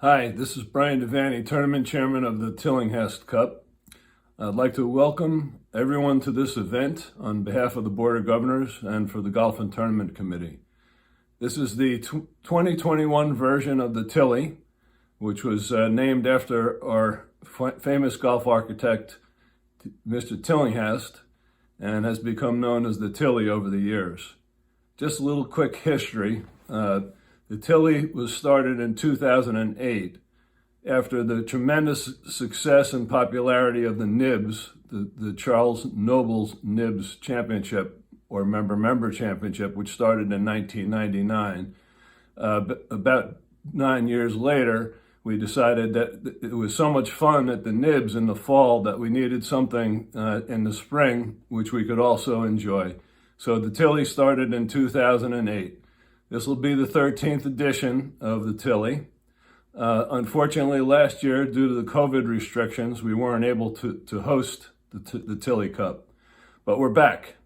Hi, this is Brian Devaney, Tournament Chairman of the Tillinghast Cup. I'd like to welcome everyone to this event on behalf of the Board of Governors and for the Golf and Tournament Committee. This is the 2021 version of the Tilly, which was named after our famous golf architect, Mr. Tillinghast, and has become known as the Tilly over the years. Just a little quick history. The Tilly was started in 2008 after the tremendous success and popularity of the Nibs, the Charles Nobles Nibs Championship, or Member Championship, which started in 1999. About 9 years later, we decided that it was so much fun at the Nibs in the fall that we needed something in the spring which we could also enjoy. So the Tilly started in 2008. This will be the 13th edition of the Tilly. Unfortunately, last year, due to the COVID restrictions, we weren't able to host the Tilly Cup, but we're back.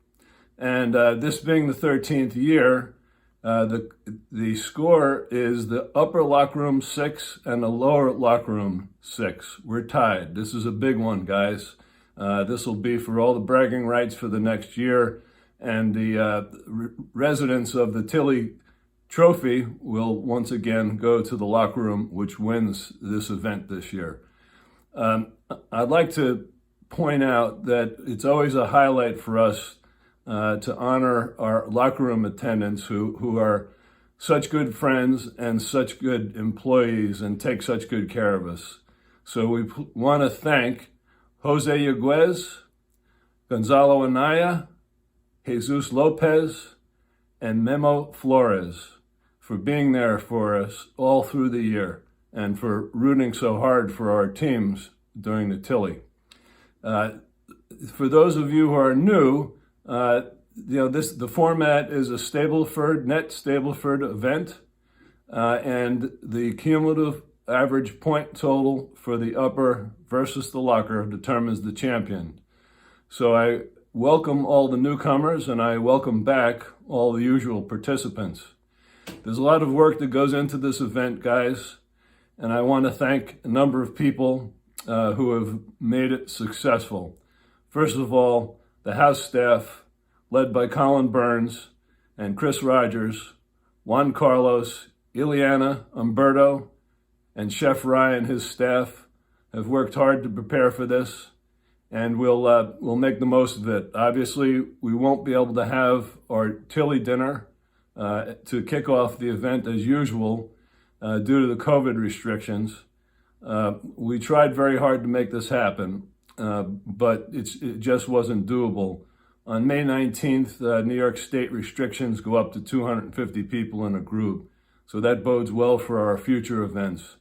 And this being the 13th year, the score is the upper locker room 6 and the lower locker room 6. We're tied. This is a big one, guys. This will be for all the bragging rights for the next year, and the residents of the Tilly Trophy will once again go to the locker room, which wins this event this year. I'd like to point out that it's always a highlight for us to honor our locker room attendants who are such good friends and such good employees and take such good care of us. So we want to thank Jose Yiguez, Gonzalo Anaya, Jesus Lopez, and Memo Flores for being there for us all through the year and for rooting so hard for our teams during the Tilly. For those of you who are new, the format is a net Stableford event, and the cumulative average point total for the upper versus the locker determines the champion. So I welcome all the newcomers, and I welcome back all the usual participants. There's a lot of work that goes into this event, guys, and I want to thank a number of people who have made it successful. First of all, the house staff, led by Colin Burns and Chris Rogers, Juan Carlos, Ileana, Umberto, and Chef Ryan, his staff, have worked hard to prepare for this, and we'll make the most of it. Obviously, we won't be able to have our Tilly dinner to kick off the event as usual due to the COVID restrictions. We tried very hard to make this happen, but it just wasn't doable. On May 19th, New York State restrictions go up to 250 people in a group, so that bodes well for our future events.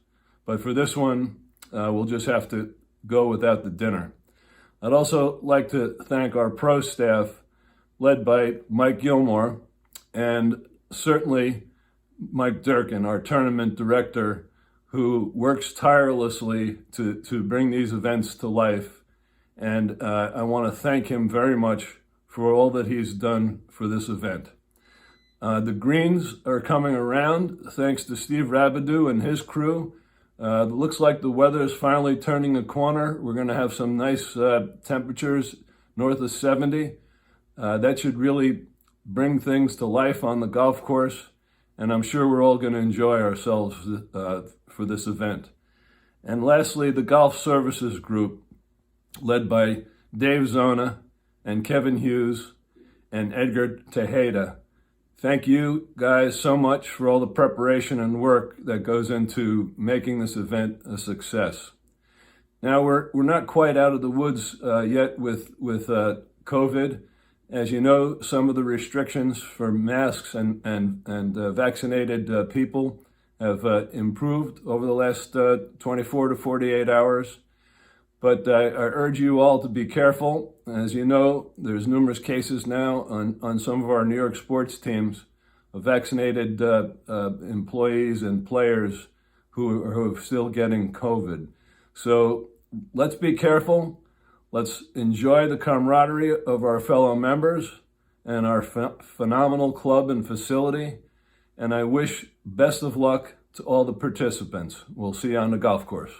But for this one, we'll just have to go without the dinner. I'd also like to thank our pro staff, led by Mike Gilmore, and certainly Mike Durkin, our tournament director, who works tirelessly to bring these events to life. And I want to thank him very much for all that he's done for this event. The greens are coming around thanks to Steve Rabideau and his crew. It looks like the weather is finally turning a corner. We're going to have some nice temperatures north of 70. That should really bring things to life on the golf course, and I'm sure we're all going to enjoy ourselves for this event. And lastly, the Golf Services Group, led by Dave Zona and Kevin Hughes and Edgar Tejeda. Thank you guys so much for all the preparation and work that goes into making this event a success. Now, we're not quite out of the woods yet with COVID. As you know, some of the restrictions for masks and vaccinated people have improved over the last 24 to 48 hours. But I urge you all to be careful. As you know, there's numerous cases now on some of our New York sports teams of vaccinated employees and players who are still getting COVID. So let's be careful. Let's enjoy the camaraderie of our fellow members and our phenomenal club and facility. And I wish best of luck to all the participants. We'll see you on the golf course.